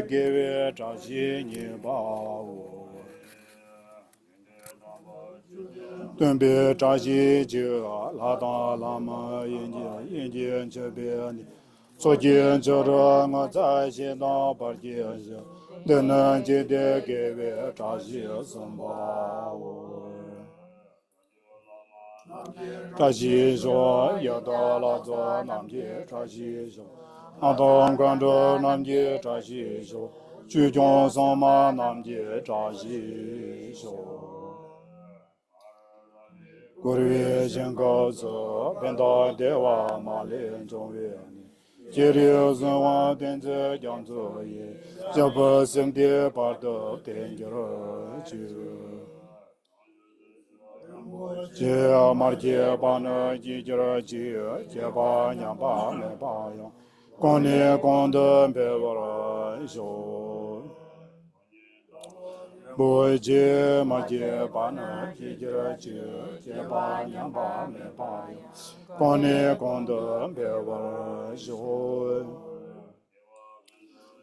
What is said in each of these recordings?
Give Tashi Niba Tumbi Tashi Jia Lada Lama Indian Jabian Sojian Jura Mazai Na Barjian Denan Jide Give Tashi Samba Tashi Jo Yada Lazo Namji Tashi Jo Adong Gando Namji Tashi Jo Chujong Sama Namji Tashi Jo Gurvi Jingao Zo Benda Dewa Mali Zhongwe Jiri Zunwa Denze Jiangzu Yi Jaba Semde Bardo Tenjiro Ju Jia Marjie Bana Jijira Jia Jeba Nyamba Meba Yang Kone Konde Bewara Jo Boje Marjie Bana Jijira Jia Jeba Nyamba Meba Yang Kone Konde Bewara Jo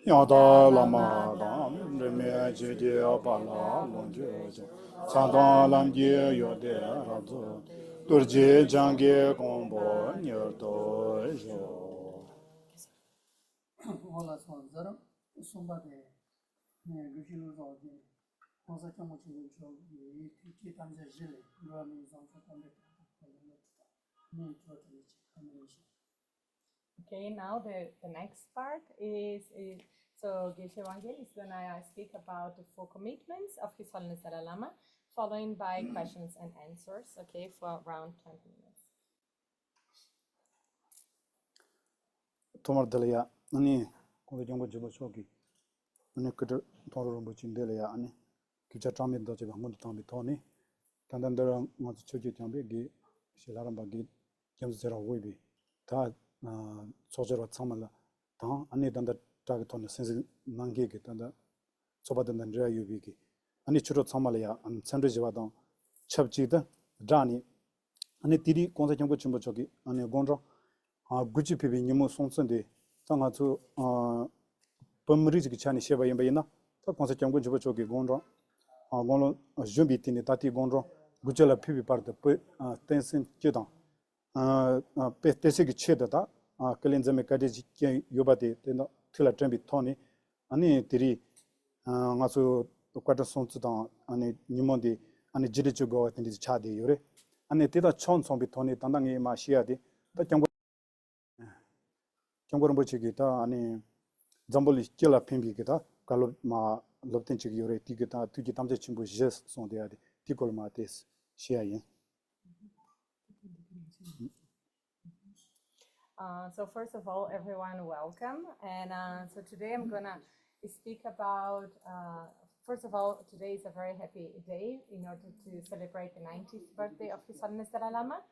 Yada Lama Dam Reme Jide Bala Longje Sandan Lamje Yode Razo Durje Jange Gombo Nyoto Jo Hola, Zara, Sumba de Geshe Lharampa Ngagyel, Tibetan Geshe Okay, now the next part is so Geshe Lharampa is when I speak about the four commitments of His Holiness Dalai Lama, followed by questions and answers, okay, for around 20 minutes. Tomar Dalaya, Ani, Kongo Jibo Choki, Ani Kutter Toro Chindelia, Ani, Kichatami Doja Mutami Tony, Tandandera wants Chuji Tambi, Geshe Lharampa Ngagyel, James Zera Webi, Ta Soja Samala, Ta, Ani Danda Target on the Sensi Nangig, Tanda Sobadan and Rea Yubiki, Ani Churot Samalia, and Sandra Javadon, Chabchita, Dani, Ani Tidi, Konza Chimbo Choki, Ani Gondra. Gucci Pibi Nimu Sonsunde, Tangatu Pumriz Chani Sheba Yambayana, the consequent Gucci Gondra, Gono Jumbitini Tati Gondra, Gucella Pibi part the Tenzin Chetan, Petesik Chedata, Kalinzame Kadis Yobati, Tilla Trembi Tony, Ani Tiri, Masu Quata Sonsudan, Ani Nimondi, Ani Jirichugo and his Chadi Yure, and a Tita Chon Sombi Tony, Tandangi Mashiadi, the Kyangorumbochi ta ani Zamboli Kila Pimbi kita kalau ma lobten chigi yore ti kita tuji tamje chimbo jes son de ade tikol ma tes shia yin. So first of all, everyone, welcome. And so today I'm gonna speak about, first of all, today is a very happy day in order to celebrate the 90th birthday of His Holiness Dalai Lama.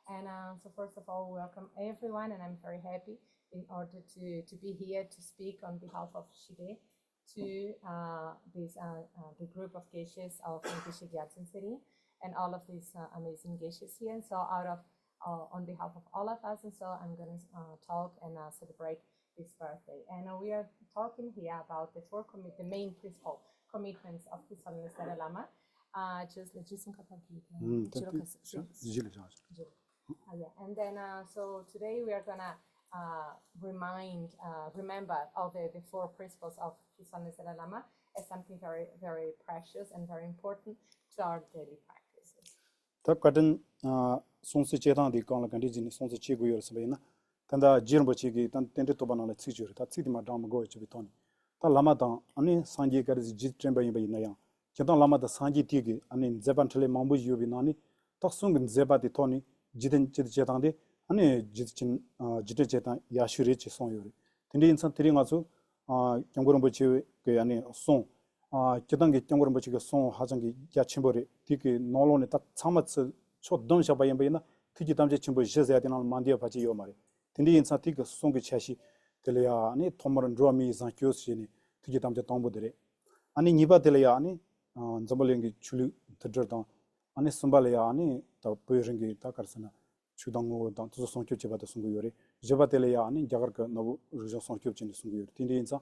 And so first of all, welcome everyone, and I'm very happy in order to be here to speak on behalf of Shide to the group of Geshes of Geshe Lharampa and all of these amazing Geshes here. And so on behalf of all of us, and so I'm going to talk and celebrate this birthday. And we are talking here about the main principal commitments of His Holiness Dalai Lama. And then so today we are gonna remember all the four principles of His Holiness Dalai Lama as something very, very precious and very important to our daily practices. Ta kadan sonsi chetan di kong la kandi jini sonsi che gu yor sabayna tanda jirbo che gi tan tente to banala tsijur ta tsidi ma dam go che bitoni ta lama ta ani sanji kar ji tremba yimba na yang chetan lama ta sanji ti gi ani zeban thale mambu yobi nani ta sung zeba di toni jiden chetan de ani jidchin jide chetan yashuri che son yori tindi insan tiri nga su kyangurumbo che ke ani son kidangi kyangurumbo che son hajangi ya chimbore tiki nolone ta chamatsu 초 동샤바 yambayina tiji tamje chimbo jezaya dina mandiya pachi yo mare tindi insan tika songi chashi telaya ani tomaran romi zan kyos shini tiji tamje tombo dere ani niba telaya ani zambalengi chuli tadrar tang ani sumbalaya ani ta poyringi ta karsana chudango tang tuzo sonkyo cheba ta sungu yore jeba telaya ani jagar ka nabu rujo sonkyo chini sungu yore tindi insan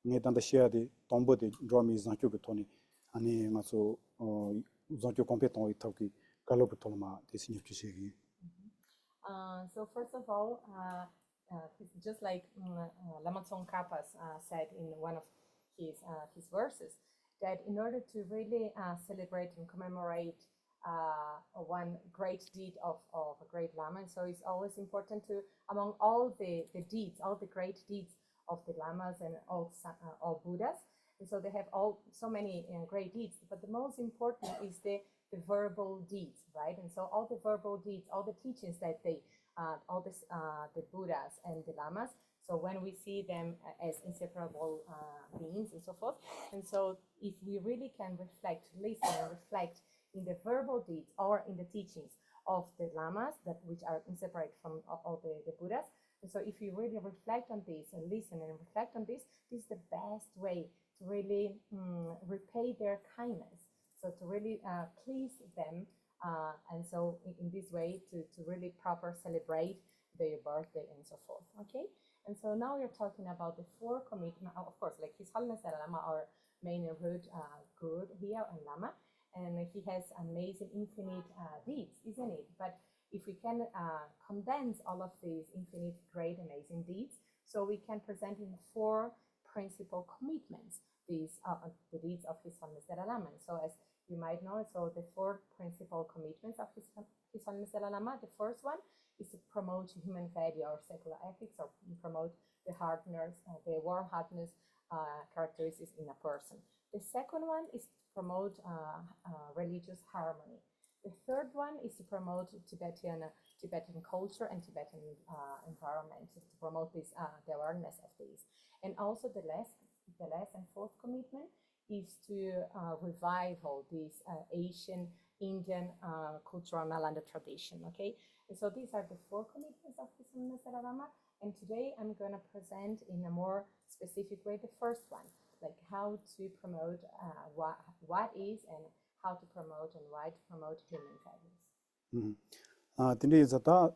nge tanda share de tombo de draw me zankyo ge toni ani ngaso zankyo compétent itauki galopo tolma de signif chigi. So first of all, just like Lamdron said in one of his verses, that in order to really celebrate and commemorate one great deed of a great Lama, so it's always important to, among all the deeds, all the great deeds of the Lamas and all Buddhas, and so they have so many great deeds, but the most important is the verbal deeds, right? And so all the verbal deeds, all the teachings that they, the Buddhas and the Lamas, so when we see them as inseparable beings and so forth, and so if we really can listen and reflect in the verbal deeds or in the teachings of the Lamas, which are inseparable from all the Buddhas, and so if you really reflect on this and listen and reflect on this is the best way to really repay their kindness. So to really please them, and so in this way to really proper celebrate their birthday and so forth. Okay, and so now we're talking about the 4 commitments. Of course, like His Holiness Dalai Lama, our main root guru here and Lama, and he has amazing infinite deeds, isn't it? But if we can condense all of these infinite, great, amazing deeds, so we can present in 4 principal commitments. These are the deeds of His Holiness Dalai Lama. So as you might know, so the 4 principal commitments of His Holiness Dalai Lama. The first one is to promote human value or secular ethics, or promote the warm-heartedness characteristics in a person. The second one is to promote religious harmony. The third one is to promote Tibetan culture and Tibetan environment, to promote this the awareness of these. And also the last and fourth commitment is to revival this Asian, Indian cultural Nalanda tradition. Okay, and so these are the 4 commitments of His Holiness Dalai Lama. And today I'm going to present in a more specific way the first one, like how to promote what is and how to promote and why to promote human values. Tindi zata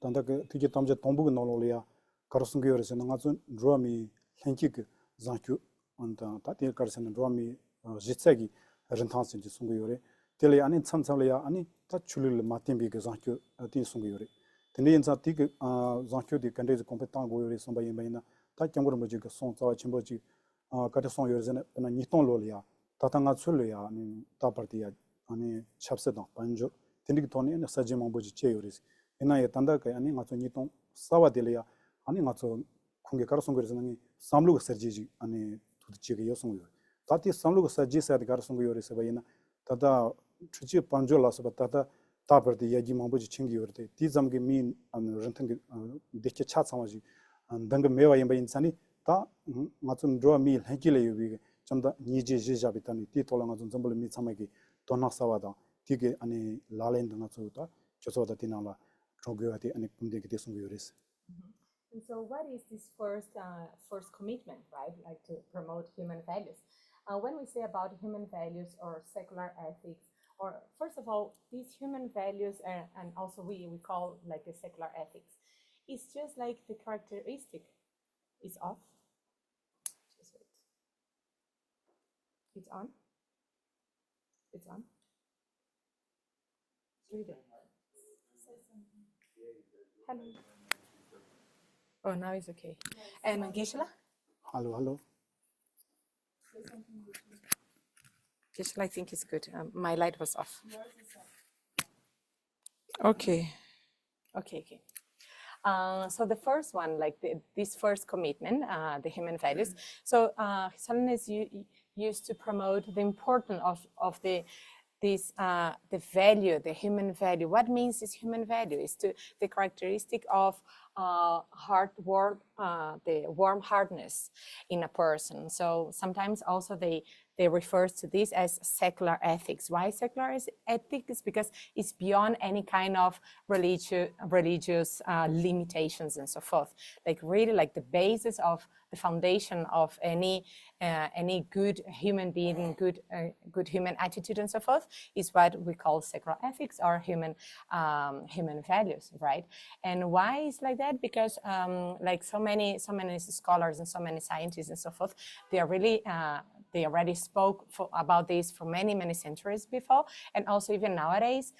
tanda ke tiki tamje tombu no ya karsungi yore sen nga draw me henki ke zankyu anta ta te karsen draw me jitsagi rentansen ji sungu yore tele ani chamcham ya ani ta chulul matimbi ke zankyu ti sungu yore tindi insa ti ke zankyu di kande competent go yore somba yemba ta kyangor mo ji ke son tsawa chimbo ji kata son yore sen na niton lo ya ta nga chul ya ani ta parti ya ani chapse da panjo tindi toni na saje mambo ji che yore ina ya tanda ka ani nga niton sawa dele ya ani nga kunge kar song yore samlu serji ji ani tud chi ge yosong yore ta ti samlu serji sa de kar song yore se bayina tada chuchi panjo la sa ta ta par de yaji mambo ji ching yore te ti zam ge min an rentang de che cha sama ji dang mewa yamba insani ta nga draw mil hekile yubi chamda ni ji ji ja bitani ti tola nga zambul mi sama ge tona sawa da ti ge ani lalen nga ta choso da tinala trogyoati ani kumde ge song yore. And so what is this first commitment, right? Like to promote human values. When we say about human values or secular ethics, or first of all, these human values and also we call like the secular ethics, it's just like the characteristic is off. Just wait. It's on. It's on. Read it. Hello. Oh, now it's okay. And Geshe? Hello. Geshe, I think it's good. My light was off. Okay. So the first one, like this first commitment, the human values. So His Holiness used to promote the importance of the value, the human value. What means this human value? Is the characteristic of the warm heartedness in a person. So sometimes also they refer to this as secular ethics. Why secular ethics? Because it's beyond any kind of religious limitations and so forth. Like really like the basis of the foundation of any good human being, good human attitude and so forth is what we call secular ethics or human values, right? And why is like that? Because like so many scholars and so many scientists and so forth, they are really they already spoke about this for many centuries before, and also even nowadays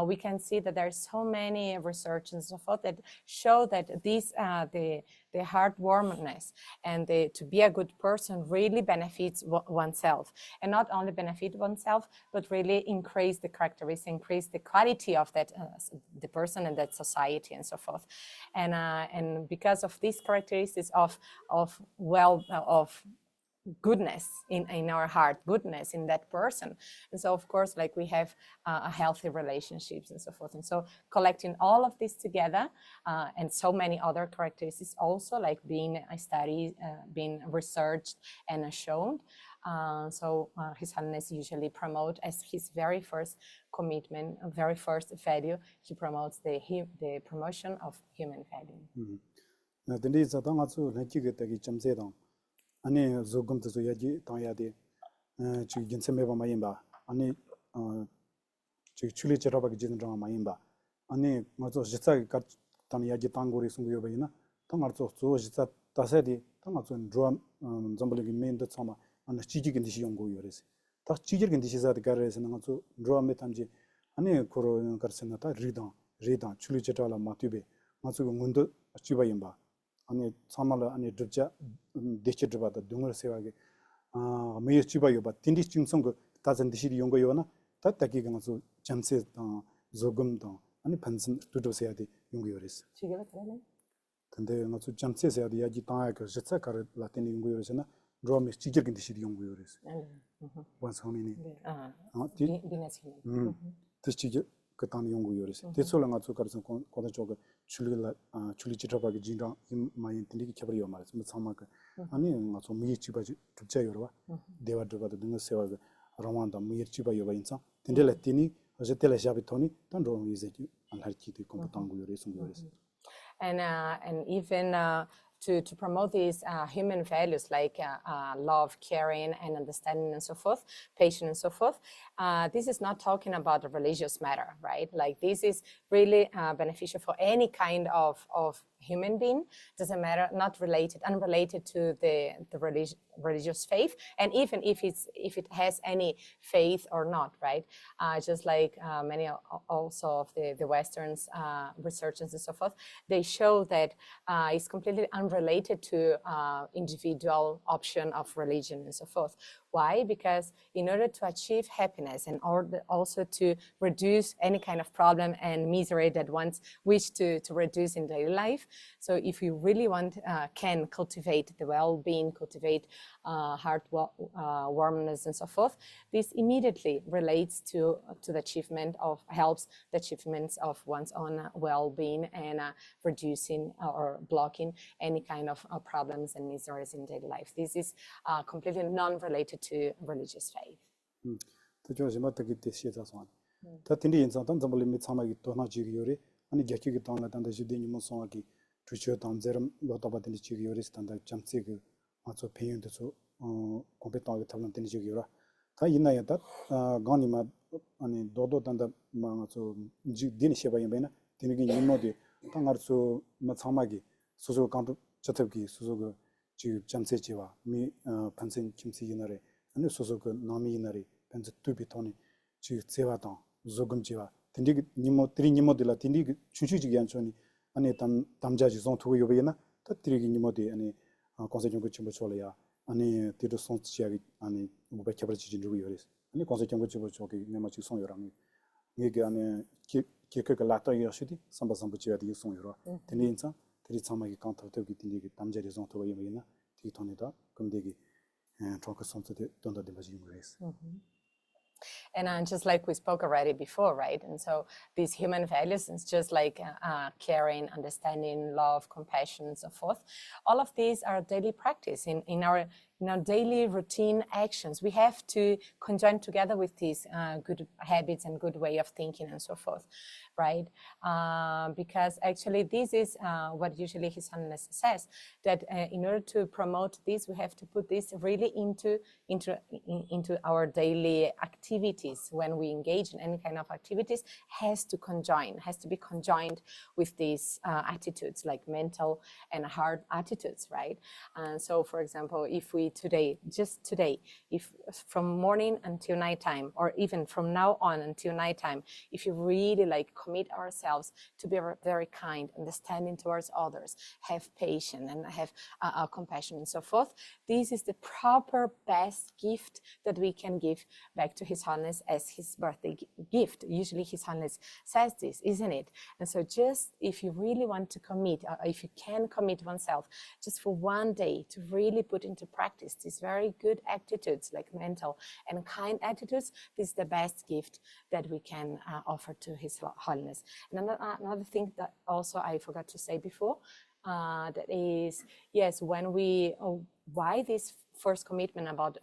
we can see that there's so many research and so forth that show that this the heartwarmness and to be a good person really benefits oneself, and not only benefit oneself, but really increase the characteristics, increase the quality of that the person and that society and so forth. And because of these characteristics of goodness in our heart, goodness in that person. And so of course, like we have a healthy relationships and so forth. And so collecting all of this together and so many other characteristics also like being studied, being researched and shown. So His Holiness usually promote as his very first commitment, very first value, he promotes the promotion of human value. 아니 조금도 줘야지 당야돼 지금 gensemeba 마임바 아니 지 출리 저러바기 진정 마임바 아니 맞아 지사기 가 당야지 당고리 숨고요바이나 당아서 조 지사 다세디 당아서 드럼 점블기 메인도 참아 아니 지지긴 디시 연구요레스 다 지지긴 디시사드 가르에서는 아주 드럼에 탐지 아니 코로 가르세나타 리당 출리 저러라 마티베 맞아 문도 지바임바 아니 참말로 아니 드자 대체드바다 동을 세와게 메이 치바요바 틴디 칭성 다전 디시리 용거요나 다타기가 가서 잠세 조금도 아니 반선 두도세야디 용거요레스 지게가 그러네 근데 가서 잠세세야디 야지 타야가 zet사카르 라틴 용거요레스나 드럼이 지지긴 디시리 용거요레스 원소미니 비나시네 뜻지게 그딴 연구요레스 대sol랑 가서 가서 거다 저거 출리 지터바기 진정 많이 들리기 쳐버려 말이야. 뭐 참마가 아니 가서 미치바지 듣자요라. 대화들과도 능을 세워가 로만다 미치바요바 인상. 근데라티니 어제텔라 샤비토니 단로 이제기 안할지도 컴퓨터고요레스 요레스. And even to promote these human values like love, caring, and understanding, and so forth, patience, and so forth. This is not talking about a religious matter, right? Like this is really beneficial for any kind of human being. Doesn't matter, not related, unrelated to the religious faith, and even if it has any faith or not, right? Just like many also of the Westerns researchers and so forth, they show that it's completely unrelated to individual option of religion and so forth. Why? Because in order to achieve happiness and also to reduce any kind of problem and misery that one wish to reduce in daily life. So if you really want, can cultivate the well-being, cultivate heart warmness and so forth, this immediately relates to the achievement of, helps the achievements of one's own well-being and reducing or blocking any kind of problems and miseries in daily life. This is completely non-related to religious faith. 저저 맞다기 시작하선. 다틴디 인상단 점벌이 미참하기 도나 지기요리 아니 개키기 도나 단다 지디니 무송하기 주치어 단제름 로타바딘이 지기요리 스탄다 잠치기 맞어 페인도서 컴퓨터하게 탑런딘이 지기요라. 다 있나야다 가니마 아니 도도 단다 마서 지디니 셰바이메나 디니기 니모디 당아르소 마참하기 소소 간도 저탑기 소소가 지 잠세지와 미 판생 김시이나레 아니 소소가 나미이나레 벤저 투비토니 지 제와당 조금지와 딘디 니모 트리 니모들라 딘디 추추지기 안초니 아니 담자지 zon투고 요베나 터트리기 니모디 아니 콘세정고 침보 촐이야 아니 티도 손치야기 아니 무베켜버지 진루고 요레스 아니 콘세정고 침보 촐기 메마치 송요라미 이게 아니 케케가 라타 요시디 삼바삼부치야디 송요라 딘디 인상 트리 참마기 칸터터기 딘디 담자지 zon투고 요베나 티토니다 금데기 troca sonte donda de vazio grace. And just like we spoke already before, right? And so these human values, it's just like caring, understanding, love, compassion, and so forth. All of these are daily practice in our daily routine actions. We have to conjoin together with these good habits and good way of thinking and so forth, right? Because actually this is what usually His Holiness says, that in order to promote this, we have to put this really into our daily activities. When we engage in any kind of activities, has to be conjoined with these attitudes, like mental and heart attitudes, right? And so, for example, if we just today, if from morning until nighttime, or even from now on until nighttime, if you really like commit ourselves to be very kind, understanding towards others, have patience and have compassion and so forth, this is the proper best gift that we can give back to His Holiness as his birthday gift. Usually His Holiness says this, isn't it? And so just if you really want to commit, if you can commit oneself just for one day to really put into practice these very good attitudes, like mental and kind attitudes, this is the best gift that we can offer to His Holiness. And another thing that also I forgot to say before, that is, yes, when why this first commitment about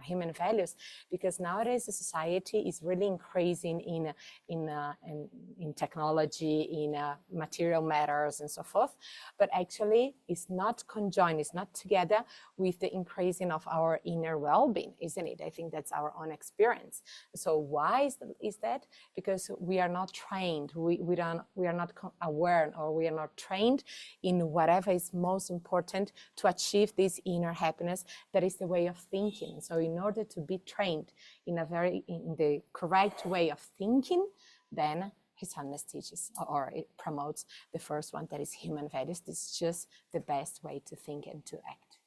human values? Because nowadays the society is really increasing in technology, in material matters and so forth, but actually it's not conjoined, it's not together with the increasing of our inner well-being, isn't it? I think that's our own experience. So why is that? Because we are not trained, we are not aware, or we are not trained in whatever is most important to achieve this inner happiness. That is the way of thinking. So in order to be trained in the correct way of thinking, then His Holiness teaches or it promotes the first one, that is human values. This is just the best way to think and to act.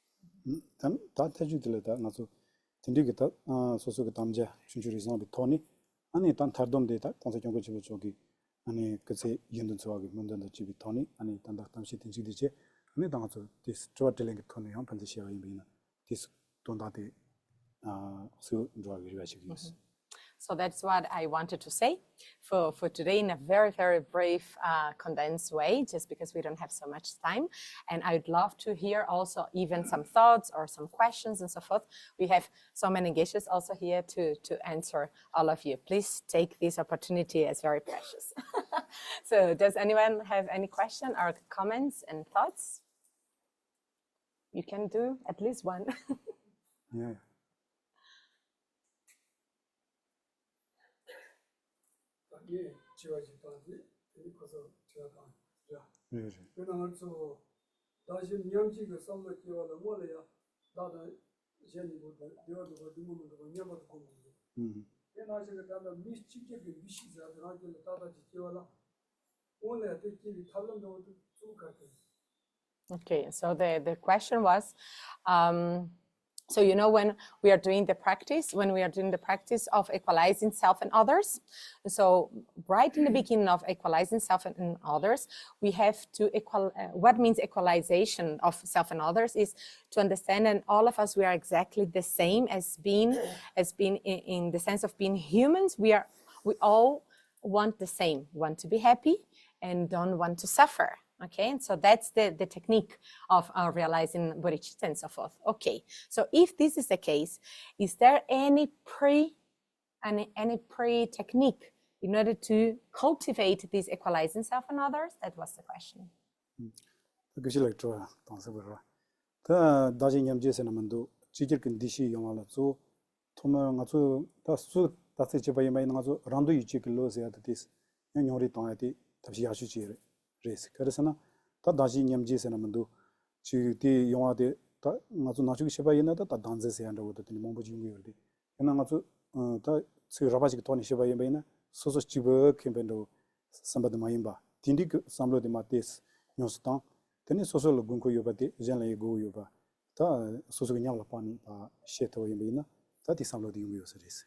Then that tajudile da nazo tindigita soso ga tamja chunjuri zon bi toni ani tan thardom de ta tansa kyong chibo chogi ani kase yendun chogi mundan da chibi toni ani tan da tamshi tinji de che ani da nazo this storytelling toni yon pan de shia yin bina this don't that so drug use. So that's what I wanted to say for today in a very, very brief, condensed way, just because we don't have so much time. And I'd love to hear also even some thoughts or some questions and so forth. We have so many Geshes also here to answer all of you. Please take this opportunity as very precious. So does anyone have any question or comments and thoughts? You can do at least one. Yeah. 예, 지와지 단지 이거서 제가 야. 네. 그러나 저 다시 명지가 선거 기와는 뭐래야 나도 제니보다 여도가 누구도 냐마도 공부. 얘나지가 다다 미스틱적인 미시자들한테 다다지 기와라 오늘 대기비 탈론도 쭉 같아. Okay, so the question was, so when we are doing the practice, of equalizing self and others, so right in the beginning of equalizing self and others, we have to what means equalization of self and others is to understand that all of us, we are exactly the same as being in the sense of being humans. We all want the same, want to be happy and don't want to suffer. Okay, and so that's the technique of realizing bodhicitta and so forth. Okay, so if this is the case, is there any pre-technique in order to cultivate this equalizing self and others? That was the question. Geshe Lharampa Ngagyel ta daji nyamje se namando chijir kin dishi yongala zo thoma ngazo ta su ta se che bayi mai ngazo randu yichi kilo se at this nyori tongati tabshi yashu chi res karesana ta daji nyamje se namando chi ti yongwa de ta ngazo nachu she bayi na ta danze se anda wodo tin mombo jingu yorde ena ngazo ta se rabaji toni she bayi mai na so chibo kembendo sambad mayimba tindi samlo de mates nyostan tene social gunko yobate jenla go yoba ta social nyamla pani ta sheto yimina ta ti samlo de yuyo series.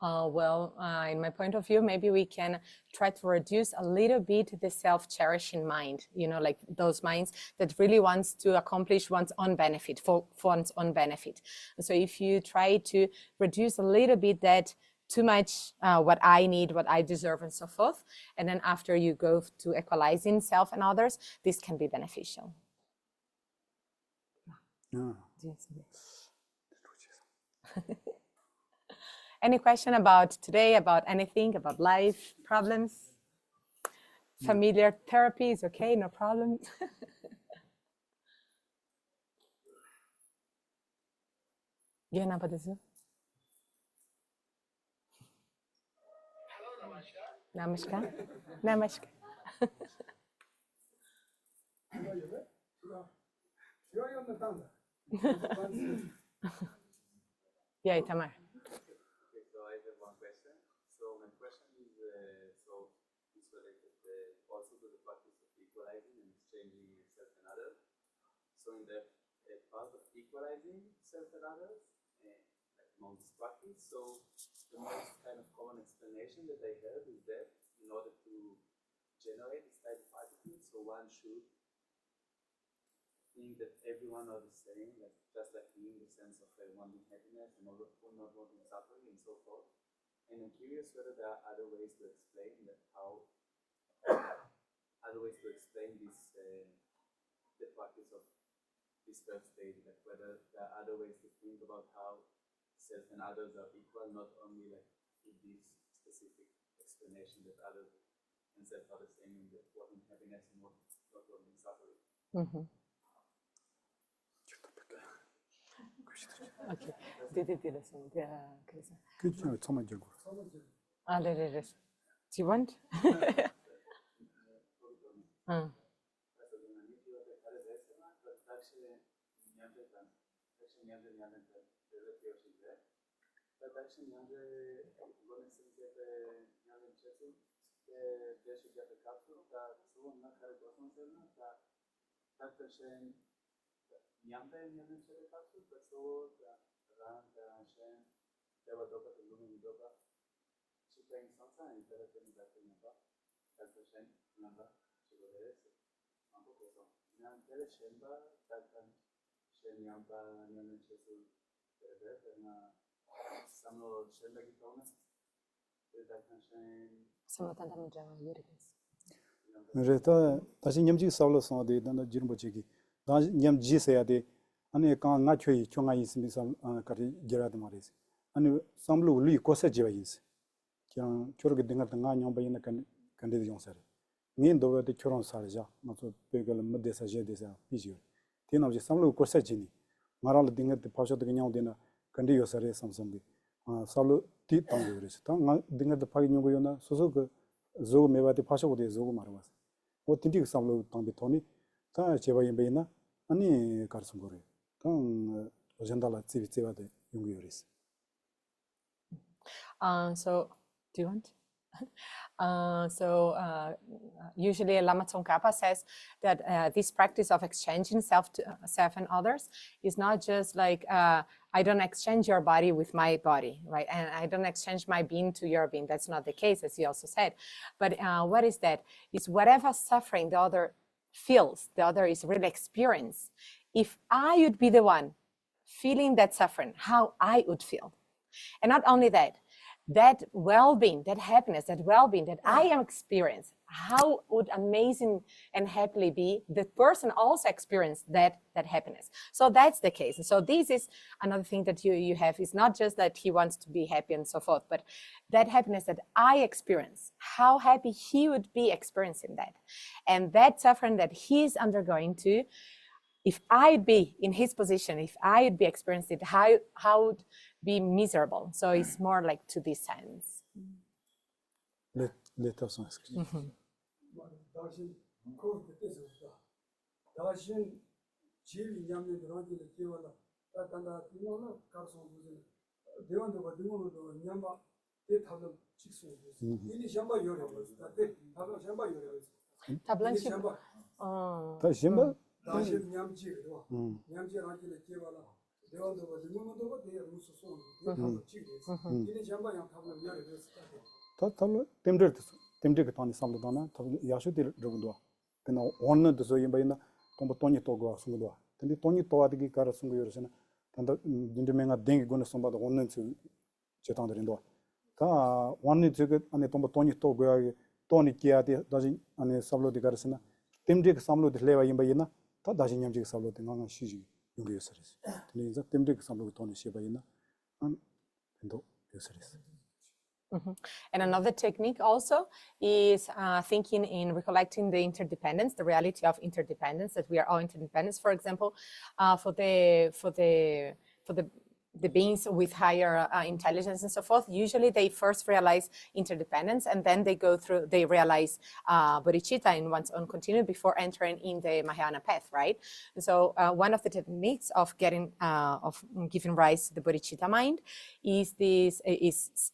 Well, in my point of view, maybe we can try to reduce a little bit the self-cherishing mind, like those minds that really wants to accomplish one's own benefit, for one's own benefit. And so if you try to reduce a little bit that too much what I need, what I deserve, and so forth, and then after you go to equalizing self and others, this can be beneficial. Any question about today, about anything, about life, problems? Familiar therapy is okay, no problem. Namaskar. Namaskar. Namaskar. Yeah, Itamar. Okay, so I have one question. So my question is, so it's related also to the practice of equalizing and exchanging self and others. So in the part of equalizing self and others, like among this practice, so the most kind of common explanation that I heard is that in order to generate this type of attitude, so one should think that everyone are the same, like just like me in the sense of wanting happiness and not wanting suffering and so forth. And I'm curious whether there are other ways to explain that how other ways to explain this the practice of this first stage, like whether there are other ways to think about how self and others are equal, not only like with this specific explanation that others and self are the same in that wanting happiness and not wanting suffering. Mm-hmm. Okay. Do you want? Reta 다시 냠지 살로서 되는 지름보지기 다 냠지세야 돼 아니 강 나초이 총아 있으면서 가리 게라도 말이지 아니 삼루 우리 코세지와 있어 그냥 저렇게 된가 등가 냠바이나 간데디 용사래 닌도베데 결혼 살자 맞어 베글 무데사 제데사 비지요 티나지 삼루 코세지니 마랄 딩게 파셔도 그냥 되나 간데 요사래 삼삼비 살루 티 땅고 그래서 당 딩게 파기 녀고요나 소소 그 zo mewati pasha ko de zo ko marwas o tinti samlo tambi thoni ta cheba yembe na ani karsum gore tang ojandala tsibi tseba de yungu yoris. So do you want? Usually Lama Tsongkhapa says that this practice of exchanging self and others is not just like I don't exchange your body with my body, right? And I don't exchange my being to your being. That's not the case, as he also said. But what is that? It's whatever suffering the other feels, the other is really experiencing. If I would be the one feeling that suffering, how I would feel. And not only that, that well-being, that happiness, that well-being that I am experiencing, how would amazing and happily be the person also experience that happiness. So that's the case. And so this is another thing that you have. It's not just that he wants to be happy and so forth, but that happiness that I experience, how happy he would be experiencing that. And that suffering that he's undergoing too, if I'd be in his position, if I'd be experiencing it, how would be miserable. So it's more like to this sense. Let us ask. Temder tani samdana yashu de rugundwa kana onna de so yimbayna tombo toni togo sungudwa tani toni towa de kara sungu yorosena tanda dindemenga dengi gona somba de onna chu chetandrindwa ta onni chege ane tombo toni togo ya toni kia de daji ane sablo de garasena temder samlo de lewa yimbayna ta daji nyamji sablo de nganga shiji 용기 요소리스. 근데 이제 때문에 그 삼로 돈이 시바이나 안 도 요소리스. And another technique also is thinking in recollecting the interdependence, the reality of interdependence, that we are all interdependent. For example, for the beings with higher intelligence and so forth, usually they first realize interdependence and then they realize bodhicitta in one's own continuum before entering in the Mahayana path, right? And so one of the techniques of giving rise to the bodhicitta mind is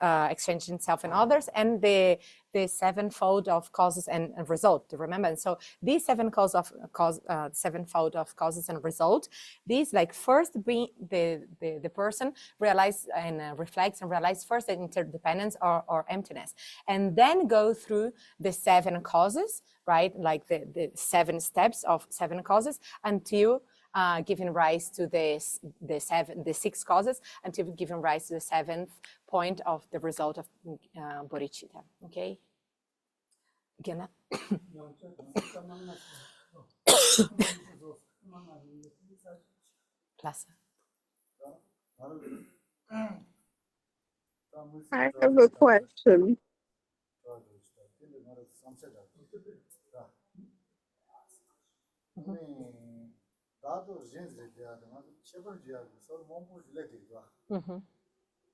exchanging self and others, and the sevenfold of causes and result. Remember, and so these sevenfold of causes and result. These, like, first being the person realize and reflects and realize first the interdependence or emptiness, and then go through the seven causes, right? Like the 7 steps of 7 causes until giving rise to the 6 causes, until giving rise to the 7th point of the result of bodhicitta. Okay. Again. Plus. I have a question.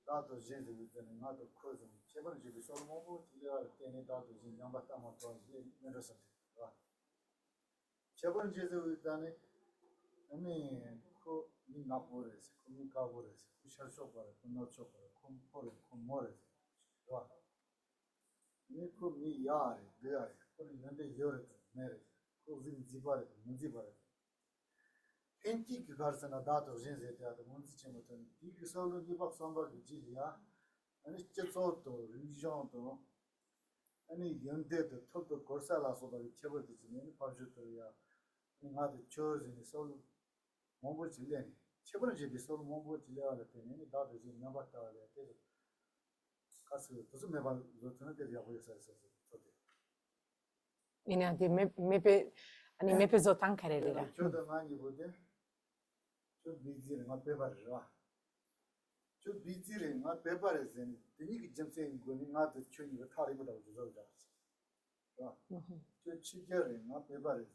다도 진짜 그때는 나도 코즈 제발 집에 솔모고 지려할 때는 다도 진 양바타 모토 내려서 봐. 제발 제도 일단에 아니 그 민나보레스 코미카보레스 샤쇼바레 코노초바레 콤포레 콤모레스 봐. 니코 미야레 데아레 코리 난데 요레 메레 코진 지바레 문지바레 엔티 그가르스나 다도 진짜 대하도 문지체모던 이 서로 이박 선벌 지리야 아니 쳇소도 리전도 아니 연대도 토도 고살라서도 쳐버지는 파주도야 나도 초즈니 서로 몸을 질레니 쳐버지 서로 몸을 질레할 때는 다도 진 나봤다래 그래서 가서 무슨 매발 로트는 되게 하고 있어요. 이나 maybe 아니 maybe zotan 카레리라. 저도 많이 보대. 저 비지를 막 배발이라. 저 비지를 막 배발해서는 되게 점세인 거니 나도 chuy이가 타리보다 저러자. 와. 저 치결을 막 배발해서.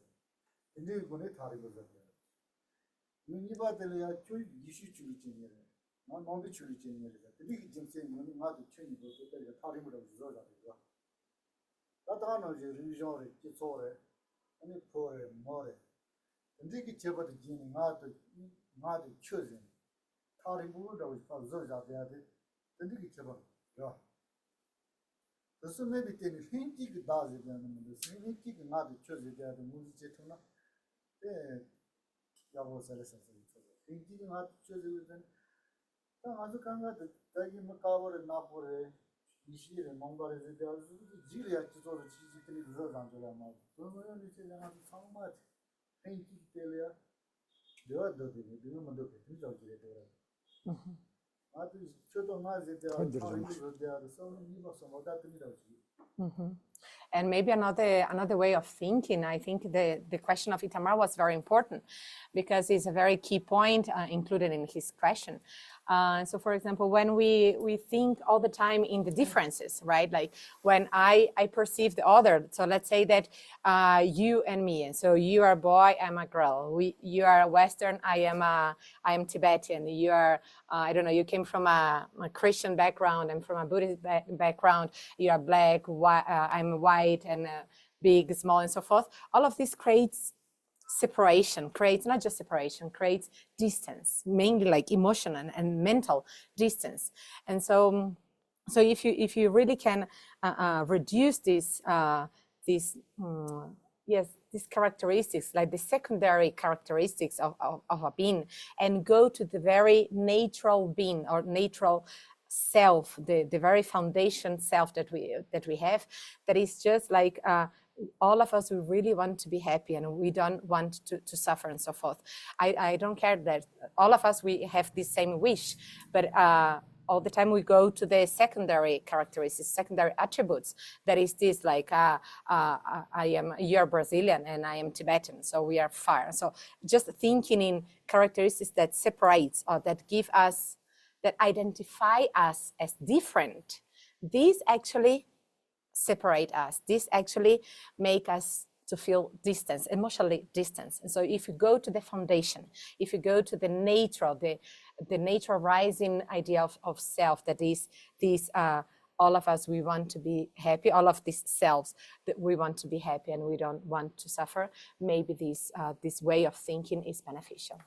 근데 이거는 타리보다. 유니바들이야 저 이슈 주기지네. 나 너무 주기지네. 되게 점세인 거니 나도 chuy이가 되게 타리보다 저러자. 나타나는 이제 리전을 기초에 아니 포에 뭐래. 근데 그 제보도 지는 나도 쳐진 타리보다고 있어 저자돼야 돼. 근데 그 제보. 야. 그래서 maybe 때는 힌티가 다지 되는 건데 힌티가 나도 쳐져야 돼. 무슨 제토나. 네. 야보살에서 힌티가 나도 쳐지거든. 아주 강하다. 자기 뭐 가버려 나버려. 이시를 뭔가를 대해서 지리야 지도를 지지들이 그러잖아 말. 그러면 이제 내가 정말 행기 때려야 되어도 되는 것도 되죠 지레도. 아주 저도 맞을 때 아주 대해서 이거서 뭐가 됩니다. And maybe another way of thinking, I think the question of Itamar was very important because it's a very key point included in his question. So for example, when we think all the time in the differences, right? Like when I perceive the other, so let's say that you and me, and so you are a boy, I'm a girl. You are Western, I am Tibetan. You are, I don't know, you came from a Christian background, I'm from a Buddhist background. You are black, I'm white, and big, small, and so forth. All of this creates separation, creates not just separation, creates distance, mainly like emotional and mental distance. And so if you really can reduce these characteristics, like the secondary characteristics of a being, and go to the very natural being or natural self, the very foundation self that we have, that is just like all of us, we really want to be happy and we don't want to suffer and so forth. I don't care that all of us, we have the same wish, but all the time we go to the secondary characteristics, secondary attributes. That is this like, you're Brazilian and I am Tibetan, so we are far. So just thinking in characteristics that separates or that give us, that identify us as different, these actually separate us. These actually make us to feel distance, emotionally distance. And so if you go to the foundation, if you go to the nature, the nature rising idea of self, that is this, all of us, we want to be happy, all of these selves, that we want to be happy and we don't want to suffer, maybe this way of thinking is beneficial.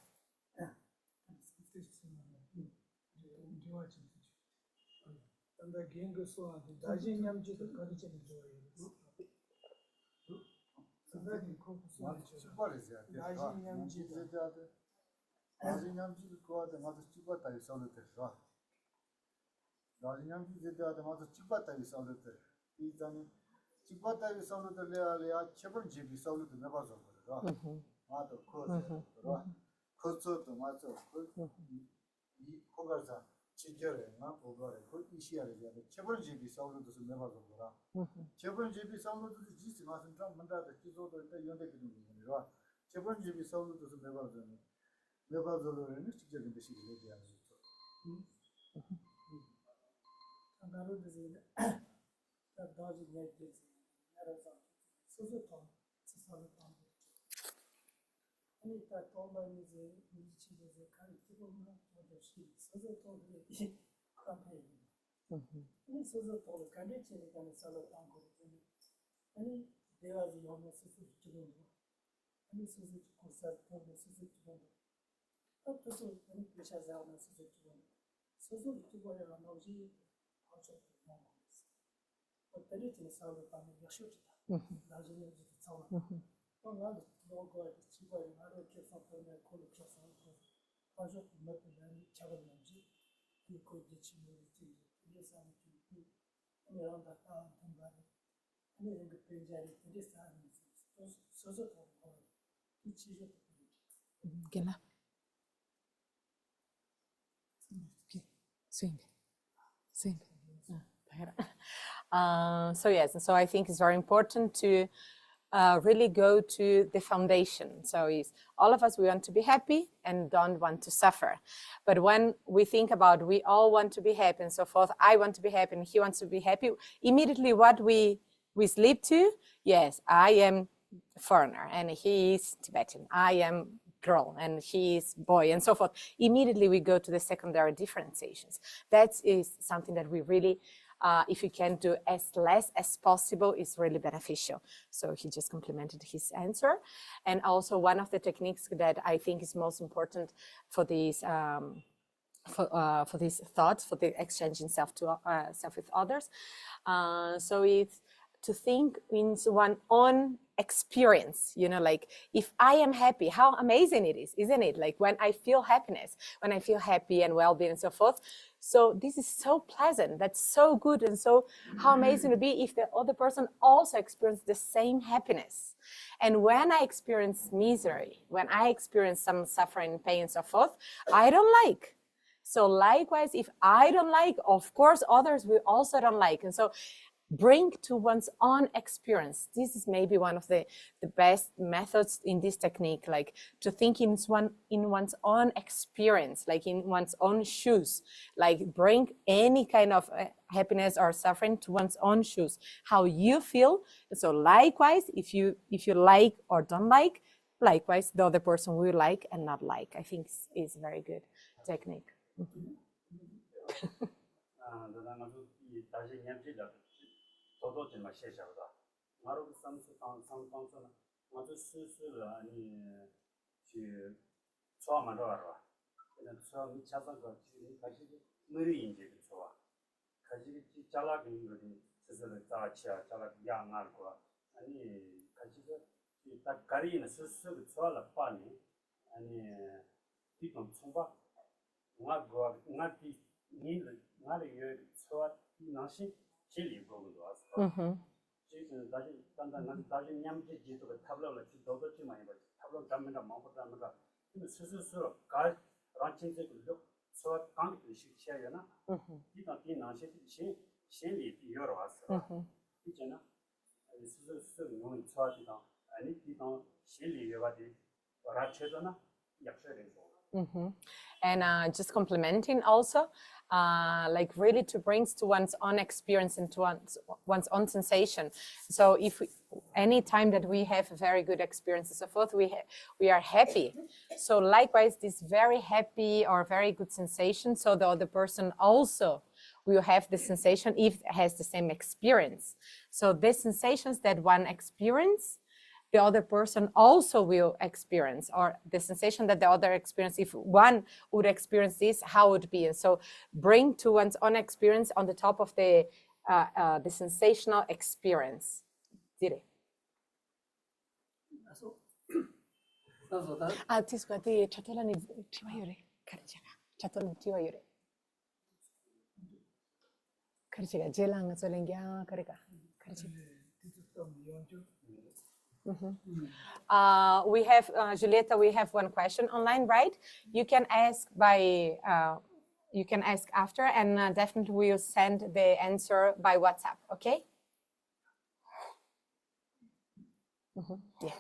So yes, so I think it's very important to really go to the foundation. So is all of us, we want to be happy and don't want to suffer. But when we think about we all want to be happy and so forth, I want to be happy and he wants to be happy, immediately what we sleep to, yes, I am foreigner and he is Tibetan, I am girl and he is boy and so forth. Immediately we go to the secondary differentiations. That is something that we really, if you can do as less as possible, is really beneficial. So he just complemented his answer. And also one of the techniques that I think is most important for these for these thoughts, for the exchanging self with others. So it's to think in one's own experience, you know, like if I am happy, how amazing it is, isn't it? Like when I feel happiness, when I feel happy and well-being and so forth. So this is so pleasant, that's so good. And so how amazing it would be if the other person also experienced the same happiness. And when I experience misery, when I experience some suffering, pain and so forth, I don't like. So likewise, if I don't like, of course, others will also don't like. And so bring to one's own experience. This is maybe one of the best methods in this technique, like to think in one's own experience, like in one's own shoes, like bring any kind of happiness or suffering to one's own shoes, how you feel. So likewise, if you like or don't like, likewise, the other person will like and not like. I think is a very good technique. todo 좀 마셔셔다. 마루 삼수 상상상상 아주 스스로 아니 그 처음으로 알아. 그냥 처음 찾아가 지금 가지고 머리 이제 좋아. 가지고 잘라긴 거지. 스스로 자치야 잘라 양알고 아니 가지고 딱 가리는 스스로 좋아라 빠니 아니 뒤좀 총바 나기 나를 여 좋아 나시 실리 보고도 왔어. 지금 다시 단단 다시 냠지 지도가 탑로를 지도도 좀 많이 봐. 탑로 담는다 마음부터 담는다. 그 스스로 가 란친색을 저 강도식 시야나 이가 비나시 신리 비여러 왔어 있잖아 스스로 용이 처하지다 아니 비가 신리 여가지 라체도나 약속을 And just complementing also, like really to bring to one's own experience and to one's own sensation. So if any time that we have a very good experience and so forth, we are happy. So likewise, this very happy or very good sensation, so the other person also will have the sensation if it has the same experience. So the sensations that one experience, the other person also will experience, or the sensation that the other experience, if one would experience this, how would it be? And so bring to one's own experience on the top of the sensational experience. Dire. Tisquati chatolani tiwayore karjaga chatolani tiwayore karjaga jelang solengya karega karjaga. We have, Julieta, we have one question online, right? You can ask you can ask after, and definitely we'll send the answer by WhatsApp, okay? Yeah,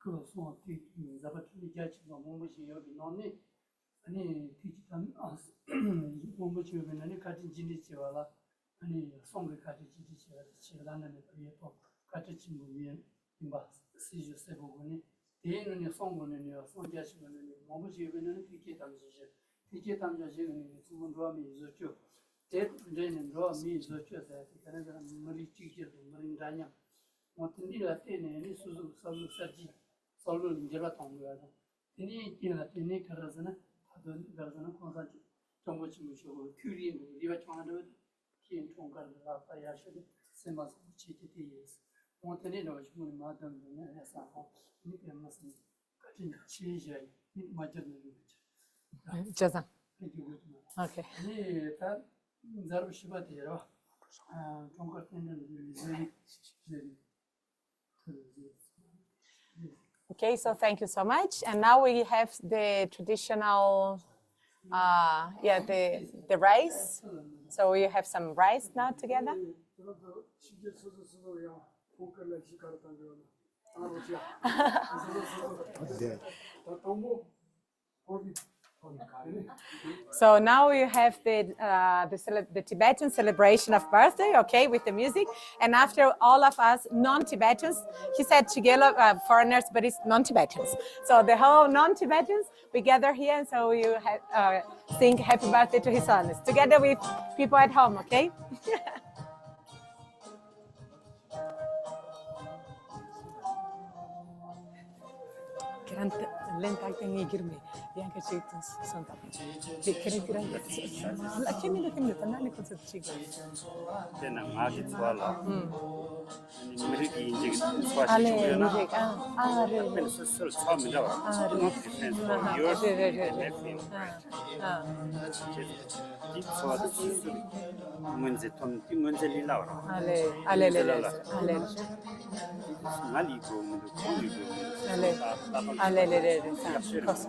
그것은 뒤 잡아주는 자체가 몸무시 여기 넣니 아니 뒤지단 몸무시면은 같이 지내지와라 아니 송을 같이 지내지와라 지나는 비에도 같이 지내면 임바 시주세 보고니 대인은 송고는 송자시면은 몸무시면은 뒤게 담지지 뒤게 담자지는 수분 로미 있었죠 대는 로미 있었죠 그래서 머리 찌기도 머리 다냐 어떤 일을 때는 수수 설로 사지 설로 인제가 통과해서 이니 기나 이니 그러서는 다들 그러서는 konsan지 정보 친구시고 큐리인 우리가 정하는 기인 통과를 나타야 should semmas chiquititas montenegro was muy madam esa ni que más ni chija ni majer ni Jazan. Okay. ni ta zarb shibatero 통과 때는 Okay, so thank you so much. And now we have the traditional, the rice. So we have some rice now together. So now we have the Tibetan celebration of birthday, okay, with the music. And after all of us non-Tibetans, he said together foreigners, but it's non-Tibetans. So the whole non-Tibetans, we gather here, and so we sing happy birthday to His Holiness together with people at home, okay? Lenta tengi girme yang kecil santa. Dikira la kemi tanani konsep chiga. Tena ngagi tswala. Ni mirigi inji tswa Ale shi na. music ale. Men sul tswa mi da. Not different from yours. Di tswa sul. Munze ton ti munze li la. Ale. Ngali go mu ko go. Ale. Cos.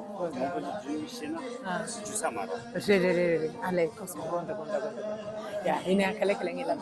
Ale cos gonda. Ya, ini akale ngilang.